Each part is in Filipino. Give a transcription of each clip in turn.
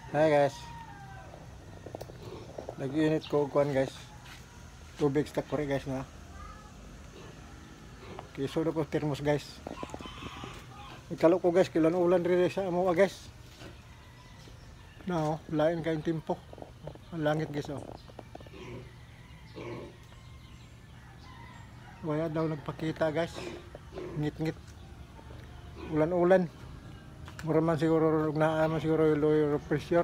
Hi guys, nag-unit ko kuan guys, tubig stock ko rin guys na kisudo ko thermos guys. Ikalo ko guys, kilan ulan rin sa amo guys na lain kayong timpo ang langit guys oh. Wala daw nagpakita guys, ngit-ngit ulan-ulan. Mura man siguro naaman siguro yung low pressure.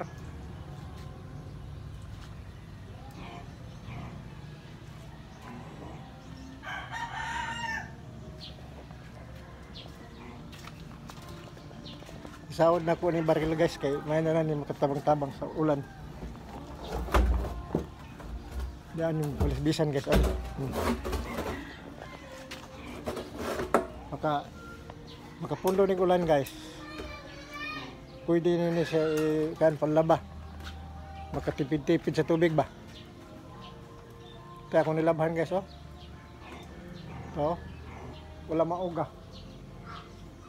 Isaod na ko ni baril guys kay may na ni makatabang-tabang sa ulan. Yan yung pulis bisan guys oh. Makapundo ng ulan guys. Pwede nini siya kan panlaba. Makatipid-tipid sa tubig ba. Kaya ako nilabahan guys oh. Oh. Wala mauga.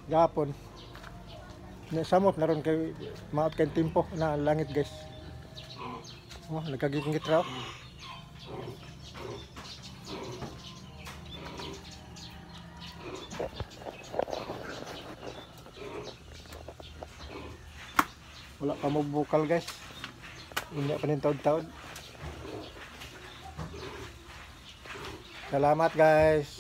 Gapon. Samot na ron kay maot kay timpo na langit guys. Oh, nagkagingit raw. Wala pa mo bukal guys. Hindi pa rin taod-taod. Salamat guys.